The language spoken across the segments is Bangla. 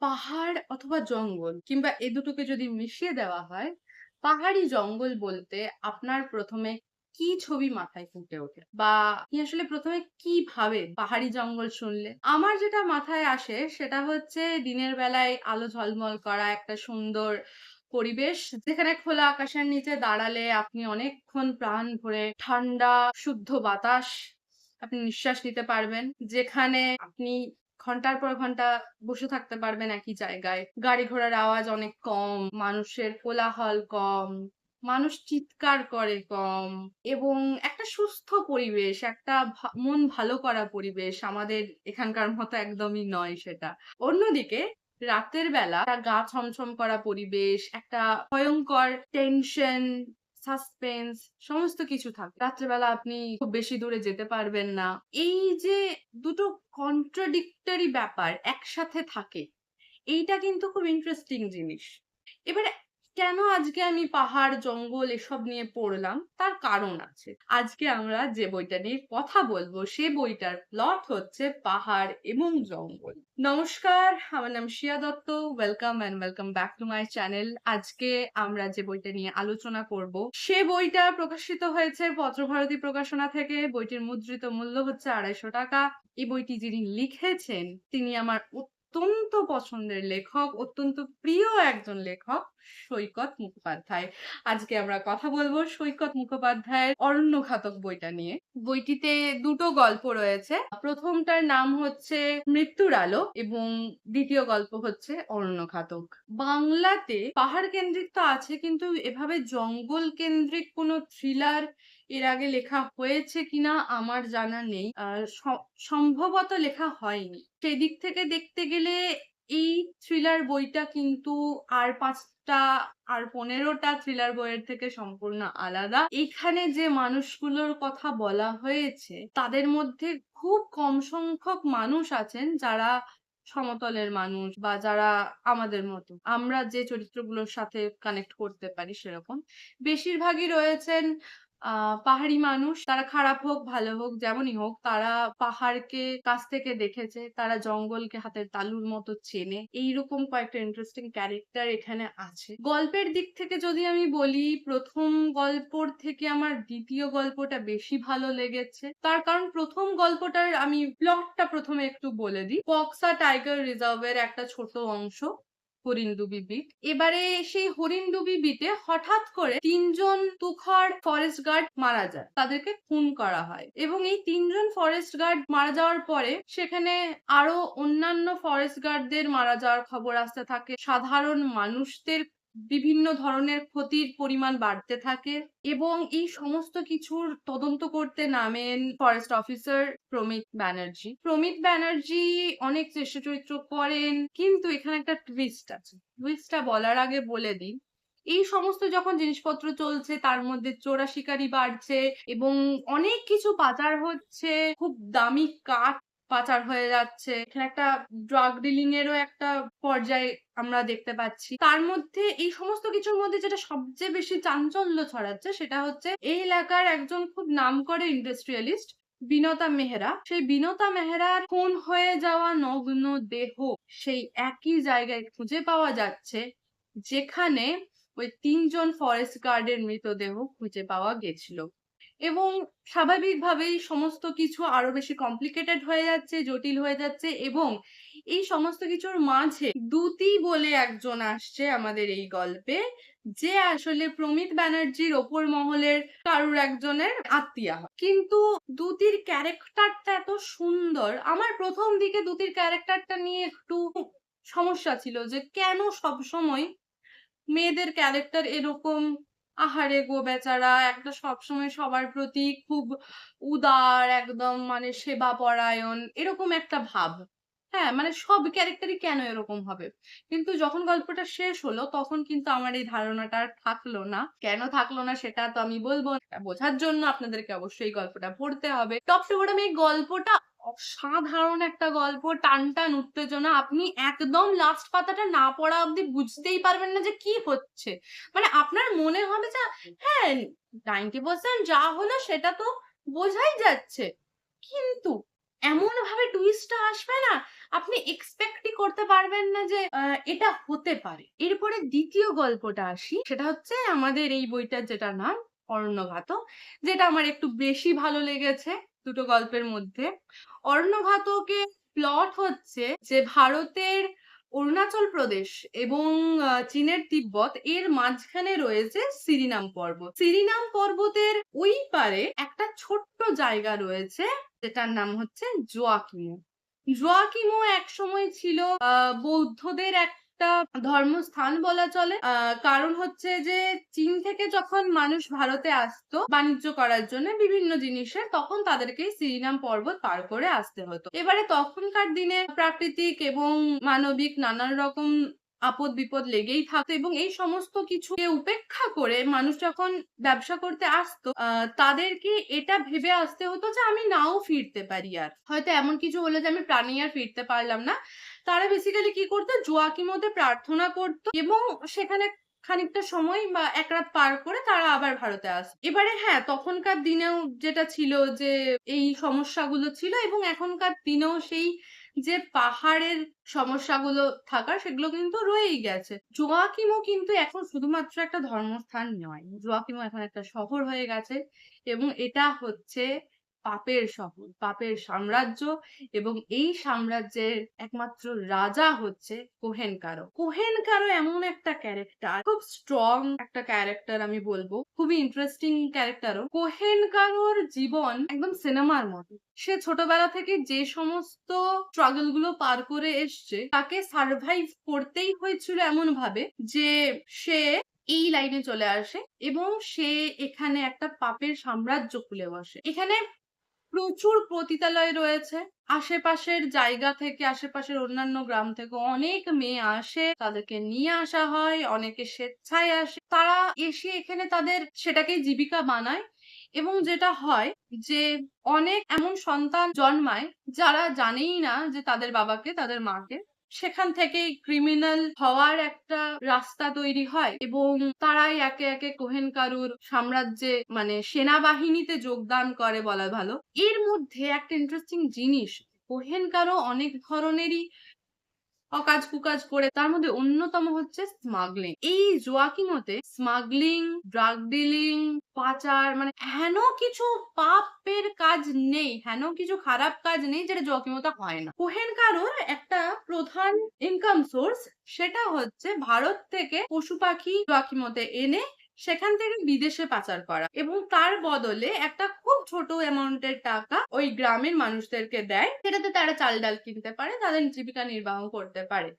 পাহাড় অথবা জঙ্গল কিংবা এ দুটোকে যদি মিশিয়ে দেওয়া হয়, পাহাড়ি জঙ্গল বলতে আপনার ১ম এ কি ছবি মাথায় ফুটে ওঠে? বা আপনি আসলে ১ম এ কি ভাবেন পাহাড়ি জঙ্গল শুনলে? আমার যেটা মাথায় আসে সেটা হচ্ছে দিনের বেলায় আলো ঝলমল করা একটা সুন্দর পরিবেশ। যেখানে খোলা আকাশের নিচে দাঁড়ালে আপনি অনেকক্ষণ প্রাণ ভরে ঠান্ডা শুদ্ধ বাতাস আপনি নিঃশ্বাস নিতে পারবেন। যেখানে আপনি ঘন্টার পর ঘন্টা বসে থাকতে পারবেন একই জায়গায়। গাড়ি ঘোড়ার আওয়াজ অনেক কম, মানুষের কোলাহল কম, মানুষ চিৎকার করে কম এবং একটা সুস্থ পরিবেশ, একটা মন ভালো করা পরিবেশ। আমাদের এখানকার মতো একদমই নয় সেটা। অন্যদিকে রাতের বেলা একটা গা ছমছম করা পরিবেশ, একটা ভয়ংকর টেনশন, সাসপেন্স সমস্ত কিছু থাকে। রাত্রেবেলা আপনি খুব বেশি দূরে যেতে পারবেন না। এই যে দুটো কন্ট্রাডিক্টরি ব্যাপার একসাথে থাকে, এইটা কিন্তু খুব ইন্টারেস্টিং জিনিস। এবারে কেন আজকে আমি পাহাড়, জঙ্গল এসব নিয়ে পড়লাম? তার কারণ আছে। আজকে আমরা যে বইটা নিয়ে কথা বলবো, সে বইটার প্লট হচ্ছে পাহাড় এবং জঙ্গল। নমস্কার, আমার নাম Shriya Dutta. Welcome and welcome back to my channel. আজকে আমরা যে বইটা নিয়ে আলোচনা করব, সে বইটা প্রকাশিত হয়েছে পত্রভারতী প্রকাশনা থেকে। বইটির মুদ্রিত মূল্য হচ্ছে ৳২৫০। এই বইটি যিনি লিখেছেন তিনি আমার অত্যন্ত পছন্দের লেখক, অত্যন্ত প্রিয় একজন লেখক সৈকত মুখোপাধ্যায়। আজকে আমরা কথা বলবো সৈকত মুখোপাধ্যায়ের অরণ্যঘাতক বইটা নিয়ে। বইটিতে দুটো গল্প রয়েছে। প্রথমটার নাম হচ্ছে মৃত্যুর আলো এবং দ্বিতীয় গল্প হচ্ছে অরণ্যঘাতক। বাংলাতে পাহাড় কেন্দ্রিক তো আছে, কিন্তু এভাবে জঙ্গল কেন্দ্রিক কোনো থ্রিলার এর আগে লেখা হয়েছে কিনা আমার জানা নেই। সম্ভবত লেখা হয়নি। সেদিক থেকে দেখতে গেলে এই থ্রিলার বইটা কিন্তু আর ৫ টা আর ১৫ টা থ্রিলার বইয়ের থেকে সম্পূর্ণ আলাদা। এখানে যে মানুষগুলোর কথা বলা হয়েছে তাদের মধ্যে খুব কম সংখ্যক মানুষ আছেন যারা সমতলের মানুষ বা যারা আমাদের মতো। আমরা যে চরিত্রগুলোর সাথে কানেক্ট করতে পারি সেরকম। বেশিরভাগই রয়েছেন পাহাড়ি মানুষ। তারা খারাপ হোক, ভালো হোক, যেমনই হোক তারা পাহাড়কে কাছ থেকে দেখেছে। তারা জঙ্গলকে হাতের তালুর মতো চেনে। এইরকম কয়েকটা ইন্টারেস্টিং ক্যারেক্টার এখানে আছে। গল্পের দিক থেকে যদি আমি বলি, ১ম গল্পর থেকে আমার ২য় গল্পটা বেশি ভালো লেগেছে। তার কারণ ১ম গল্পটার আমি প্লটটা ১ম এ একটু বলে দিই। কক্সা টাইগার রিজার্ভ এর একটা ছোট অংশ হরিণডুবি বিট। এবারে সেই হরিণডুবি বিটে হঠাৎ করে ৩ জন তুখোড় ফরেস্ট গার্ড মারা যায়। তাদেরকে খুন করা হয় এবং এই ৩ জন ফরেস্ট গার্ড মারা যাওয়ার পরে সেখানে আরো অন্যান্য ফরেস্ট গার্ডদের মারা যাওয়ার খবর আসতে থাকে। সাধারণ মানুষদের বিভিন্ন ধরনের ক্ষতির পরিমাণ বাড়তে থাকে এবং এই সমস্ত কিছুর তদন্ত করতে নামেন ফরেস্ট অফিসার প্রমিত ব্যানার্জি। প্রমিত ব্যানার্জি অনেক চেষ্টা চরিত্র করেন, কিন্তু এখানে একটা টুইস্ট আছে। টুইস্টটা বলার আগে বলে দিই, এই সমস্ত যখন জিনিসপত্র চলছে তার মধ্যে চোরা শিকারি বাড়ছে এবং অনেক কিছু পাচার হচ্ছে, খুব দামি কাঠ পাচার হয়ে যাচ্ছে। এখানে একটা ড্রাগ ডিলিং এরও একটা পর্যায় আমরা দেখতে পাচ্ছি। তার মধ্যে এই সমস্ত কিছুর মধ্যে যেটা সবচেয়ে বেশি চাঞ্চল্য ছড়াচ্ছে সেটা হচ্ছে এই এলাকার একজন খুব নামকরা ইন্ডাস্ট্রিয়ালিস্ট বিনতা মেহরা। সেই বিনতা মেহরার খুন হয়ে যাওয়া নগ্ন দেহ সেই একই জায়গায় খুঁজে পাওয়া যাচ্ছে যেখানে ওই ৩ জন ফরেস্ট গার্ডের মৃতদেহ খুঁজে পাওয়া গেছিল। এবং স্বাভাবিকভাবেই সমস্ত কিছু আরো বেশি কমপ্লিকেটেড হয়ে যাচ্ছে, জটিল হয়ে যাচ্ছে এবং এই সমস্ত কিছুর মাঝে দ্যুতি বলে একজন আসছে আমাদের এই গল্পে, যে আসলে প্রমিত ব্যানার্জির ওপর মহলের কারুর একজনের আত্মীয়া হয়। কিন্তু দ্যুতির ক্যারেক্টারটা এত সুন্দর। আমার ১ম দিকে দ্যুতির ক্যারেক্টারটা নিয়ে একটু সমস্যা ছিল যে কেন সবসময় মেয়েদের ক্যারেক্টার এরকম, আহারে গো বেচারা, একটা সবসময় সবার প্রতি খুব উদার, একদম মানে সেবা পরায়ণ, এরকম একটা ভাব। হ্যাঁ, মানে সব ক্যারেক্টারই কেন এরকম হবে? কিন্তু যখন গল্পটা শেষ হলো তখন কিন্তু আমার এই ধারণাটা আর থাকলো না। কেন থাকলো না সেটা তো আমি বলবো না। বোঝার জন্য আপনাদেরকে অবশ্যই গল্পটা পড়তে হবে। টপ টু বটম এই গল্পটা অসাধারণ একটা গল্প। টান টান উত্তেজনা। আপনি একদম লাস্ট পাতাটা না পড়া অব্দি বুঝতেই পারবেন না যে কি হচ্ছে। মানে আপনার মনে হবে যে হ্যাঁ, 90% যা হলো সেটা তো বোঝাই যাচ্ছে। কিন্তু এমনভাবে টুইস্টটা আসবে না, আপনি এক্সপেক্টই করতে পারবেন না যে এটা হতে পারে। এরপরে ২য় গল্পটা আসি। সেটা হচ্ছে আমাদের এই বইটার যেটার নাম 'অরণ্যঘাতক', যেটা আমার একটু বেশি ভালো লেগেছে দুটো গল্পের মধ্যে। 'অরণ্যঘাতকের' প্লট হচ্ছে যে ভারতের অরুণাচল প্রদেশ এবং চীনের তিব্বত এর মাঝখানে রয়েছে সিরিনাম পর্বত। সিরিনাম পর্বতের ওই পারে একটা ছোট্ট জায়গা রয়েছে যেটার নাম হচ্ছে জোয়াকিমো। জোয়াকিমো একসময় ছিল বৌদ্ধদের একটা ধর্মস্থান বলা চলে। কারণ হচ্ছে যে চীন থেকে যখন মানুষ ভারতে আসতো বাণিজ্য করার জন্য বিভিন্ন জিনিসের, তখন তাদেরকে সিরিনাম পর্বত পার করে আসতে হতো। এবারে তখনকার দিনে প্রাকৃতিক এবং মানবিক নানান রকম আপদ বিপদ লেগেই থাকতো এবং এই সমস্ত কিছুকে উপেক্ষা করে মানুষ যখন ব্যবসা করতে আসতো তাদেরকে এটা ভেবে আসতে হতো যে আমি নাও ফিরতে পারি, আর হয়তো এমন কিছু হলো যে আমি প্রাণে আর ফিরতে পারলাম না। তারা বেসিক্যালি কি করতো, জোয়াকিমোতে প্রার্থনা করতো এবং সেখানে খানিকটা সময় বা এক রাত পার করে তারা আবার ভারতে আসে। এবারে হ্যাঁ, তখনকার দিনেও যেটা ছিল যে এই সমস্যাগুলো ছিল এবং এখনকার দিনেও সেই যে পাহাড়ের সমস্যাগুলো থাকার সেগুলো কিন্তু রয়েই গেছে। জোয়াকিমো কিন্তু এখন শুধুমাত্র একটা ধর্মস্থান নয়। জোয়াকিমো এখন একটা শহর হয়ে গেছে এবং এটা হচ্ছে পাপের শহর, পাপের সাম্রাজ্য এবং এই সাম্রাজ্যের একমাত্র রাজা হচ্ছে কোহেনকারো। কোহেনকারো এমন একটা ক্যারেক্টার, খুব স্ট্রং একটা ক্যারেক্টার আমি বলবো। খুবই ইন্টারেস্টিং ক্যারেক্টারও। কোহেনকারোর জীবন একদম সিনেমার মতো। সে ছোটবেলা থেকে যে সমস্ত স্ট্রাগল গুলো পার করে এসছে তাকে সারভাইভ করতেই হয়েছিল এমন ভাবে যে সে এই লাইনে চলে আসে এবং সে এখানে একটা পাপের সাম্রাজ্য খুলে বসে। এখানে প্রচুর পতিতালয় রয়েছে। আশেপাশের জায়গা থেকে, আশেপাশের অন্যান্য গ্রাম থেকে অনেক মেয়ে আসে, তাদেরকে নিয়ে আসা হয়, অনেকে স্বেচ্ছায় আসে। তারা এসে এখানে তাদের সেটাকেই জীবিকা বানায় এবং যেটা হয় যে অনেক এমন সন্তান জন্মায় যারা জানেই না যে তাদের বাবাকে, তাদের মাকে। সেখান থেকেই ক্রিমিনাল হওয়ার একটা রাস্তা তৈরি হয় এবং তারাই একে একে কোহেনকারুর সাম্রাজ্যে মানে সেনাবাহিনীতে যোগদান করে বলা ভালো। এর মধ্যে একটা ইন্টারেস্টিং জিনিস, কোহেনকারও অনেক ধরনেরই অকাজ-কুকাজ করে। তার মধ্যে অন্যতম হচ্ছে স্মাগলিং। এই জোয়াকিমোতে স্মাগলিং, ড্রাগ ডিলিং, পাচার মানে হেন কিছু পাপের কাজ নেই, হেন কিছু খারাপ কাজ নেই যেটা জোয়াকিমোতে হয় না। কোহেনকারোর একটা প্রধান ইনকাম সোর্স, সেটা হচ্ছে ভারত থেকে পশু-পাখি জোয়াকিমোতে এনে সেখান থেকে বিদেশে পাচার করা এবং তার বদলে একটা খুব ছোট অ্যামাউন্ট এর টাকা ওই গ্রামের মানুষদেরকে দেয়। সেটাতে তারা চাল-ডাল কিনতে পারে, তাদের জীবিকা নির্বাহ করতে পারে।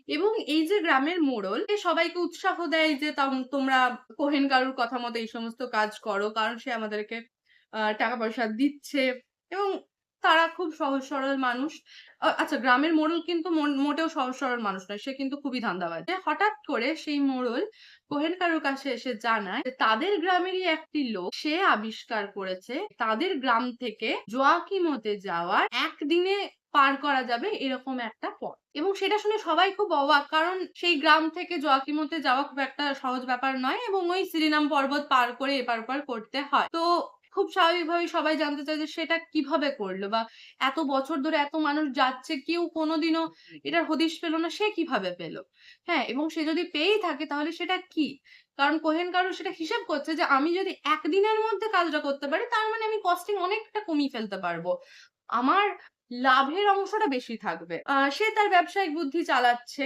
এবং এই যে গ্রামের মোড়ল, সে সবাইকে উৎসাহ দেয় যে তোমরা কোহেনকারুর কথা মতো এই সমস্ত কাজ করো। কারণ সে আমাদেরকে টাকা-পয়সা দিচ্ছে এবং তারা খুব সহজ সরল মানুষ। আচ্ছা, গ্রামের মোড়ল কিন্তু মোটেও সহজ সরল মানুষ নয়। সে কিন্তু খুবই ধান্দাবাজ। হঠাৎ করে সেই মোড়ল কোহেনকারুর কাছে এসে জানায় যে তাদের গ্রামেরই একটি লোক সে আবিষ্কার করেছে তাদের গ্রাম থেকে জোয়াকিমোতে যাওয়ার একদিনে পার করা যাবে এরকম একটা পথ। এবং সেটা শুনে সবাই খুব অবাক, কারণ সেই গ্রাম থেকে জোয়াকিমোতে যাওয়া খুব একটা সহজ ব্যাপার নয় এবং ওই সিরিনাম পর্বত পার করে এপার ওপার করতে হয়। তো খুব স্বাভাবিকভাবেই সবাই জানতে চায় যে সেটা কিভাবে করলো বা এত বছর ধরে এত মানুষ যাচ্ছে, কেউ কোনোদিনও এটার হদিশ পেল না, সে কিভাবে পেল? হ্যাঁ, এবং সে যদি পেয়েই থাকে তাহলে সেটা কি? কারণ কোহেনকারু সেটা হিসাব করছে যে আমি যদি একদিনের মধ্যে কাজটা করতে পারি তার মানে আমি কস্টিং অনেকটা কমিয়ে ফেলতে পারবো। আমার লাভের অংশটা বেশি থাকবে। সে তার ব্যবসায়িক বুদ্ধি চালাচ্ছে।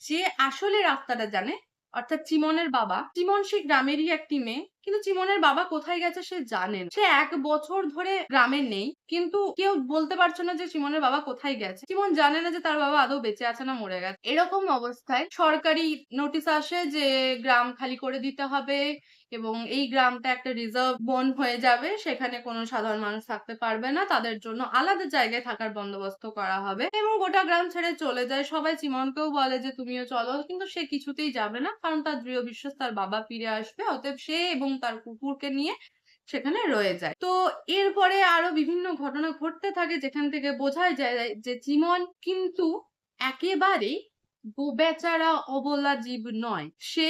যে আসলে রাস্তাটা জানে, অর্থাৎ চিমনের বাবা। চিমন সেই গ্রামেরই একটি মেয়ে। কিন্তু চিমনের বাবা কোথায় গেছে সে জানে না। সে ১ বছর ধরে গ্রামে নেই। কিন্তু কেউ বলতে পারছে না যে চিমনের বাবা কোথায় গেছে। চিমন জানে না যে তার বাবা আদৌ বেঁচে আছে না মরে গেছে। এরকম অবস্থায় সরকারি নোটিশ আসে যে গ্রাম খালি করে দিতে হবে এবং এই গ্রামটা একটা রিজার্ভ বন হয়ে যাবে। সেখানে কোনো সাধারণ মানুষ থাকতে পারবে না। তাদের জন্য আলাদা জায়গায় থাকার বন্দোবস্ত করা হবে এবং গোটা গ্রাম ছেড়ে চলে যায়। সবাই চিমনকেও বলে যে তুমিও চলো। কিন্তু সে কিছুতেই যাবে না। কারণ তার দৃঢ় বিশ্বাস তার বাবা ফিরে আসবে। অতএব সে এবং তার কুকুরকে নিয়ে সেখানে রয়ে যায়। তো এরপরে আরো বিভিন্ন ঘটনা ঘটতে থাকে যেখান থেকে বোঝা যায় যে চিমন কিন্তু একেবারেই বেচারা অবলা জীব নয়। সে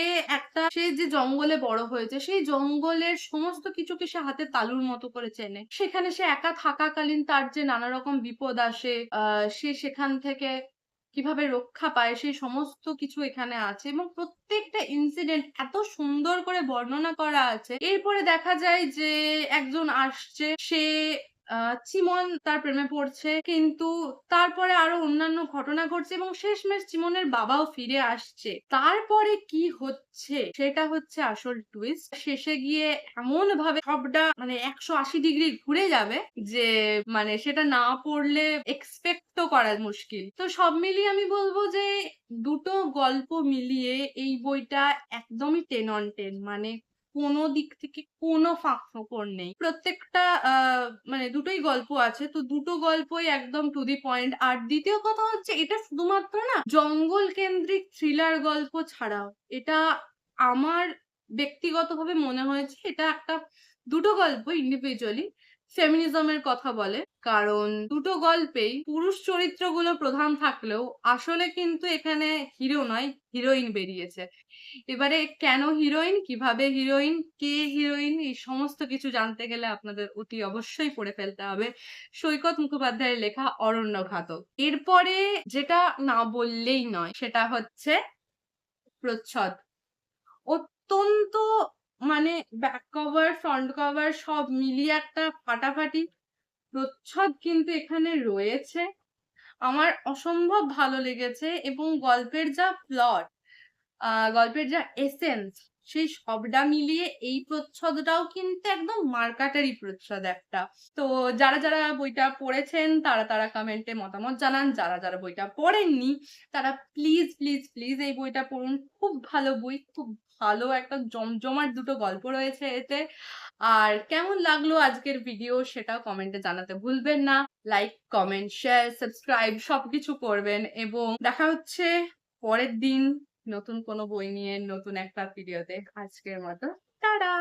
যে জঙ্গলে বড় হয়েছে, সেই জঙ্গলের সমস্ত কিছুকে সে হাতের তালুর মতো করে চেনে। সেখানে সে একা থাকাকালীন তার যে নানা রকম বিপদ আসে, সে সেখান থেকে কিভাবে রক্ষা পায় সেই সমস্ত কিছু এখানে আছে এবং প্রত্যেকটা ইনসিডেন্ট এত সুন্দর করে বর্ণনা করা আছে। এরপরে দেখা যায় যে একজন আসছে, সে চিমন তার প্রেমে পড়ছে, কিন্তু তারপরে আরো অন্যান্য ঘটনা ঘটছে এবং শেষমেশ চিমনের বাবাও ফিরে আসছে। তারপরে কি হচ্ছে সেটা হচ্ছে আসল টুইস্ট। শেষে গিয়ে এমন ভাবে সবটা মানে 180 ডিগ্রি ঘুরে যাবে যে মানে সেটা না পড়লে এক্সপেক্টও করা মুশকিল। তো সব মিলিয়ে আমি বলবো যে দুটো গল্প মিলিয়ে এই বইটা একদমই 10 on 10, মানে কোনো দিক থেকে কোনো ফাঁক-ফোকর নেই। প্রত্যেকটা মানে দুটোই গল্প আছে। তো দুটো গল্পই একদম টু দি পয়েন্ট। আর দ্বিতীয় কথা হচ্ছে, এটা শুধুমাত্র না জঙ্গল কেন্দ্রিক থ্রিলার গল্প ছাড়াও, এটা আমার ব্যক্তিগতভাবে মনে হয়েছে এটা একটা, দুটো গল্প ইন্ডিভিজুয়ালি ফেমিনিজম এর কথা বলে। কারণ দুটো গল্পেই পুরুষ চরিত্রগুলো প্রধান থাকলেও আসলে কিন্তু এখানে হিরো নয়, হিরোইন বেরিয়েছে। এবারে কেন হিরোইন, কিভাবে হিরোইন, কে হিরোইন, এই সমস্ত কিছু জানতে গেলে আপনাদের অতি অবশ্যই পড়ে ফেলতে হবে সৈকত মুখোপাধ্যায়ের লেখা অরণ্যঘাতক। এরপরে যেটা না বললেই নয় সেটা হচ্ছে প্রচ্ছদ। অত্যন্ত মানে ব্যাক কভার, ফ্রন্ট কভার সব মিলিয়ে একটা ফাটাফাটি প্রচ্ছদ কিন্তু এখানে রয়েছে। আমার অসম্ভব ভালো লেগেছে এবং গল্পের যা প্লট, গল্পের যা এসেন্স, সেই সবটা মিলিয়ে এই প্রচ্ছদটাও কিন্তু একদম মার্কাটারি প্রচ্ছদ একটা। তো যারা বইটা পড়েছেন তারা কমেন্টে মতামত জানান। যারা বইটা পড়েননি তারা প্লিজ এই বইটা পড়ুন। খুব ভালো বই, খুব ভালো একটা জমজমাট দুটো গল্প রয়েছে এতে। আর কেমন লাগলো আজকের ভিডিও সেটাও কমেন্টে জানাতে ভুলবেন না। লাইক, কমেন্ট, শেয়ার, সাবস্ক্রাইব সবকিছু করবেন এবং দেখা হচ্ছে পরের দিন নতুন কোনো বই নিয়ে নতুন একটা ভিডিওতে। আজকের মতো টাটা!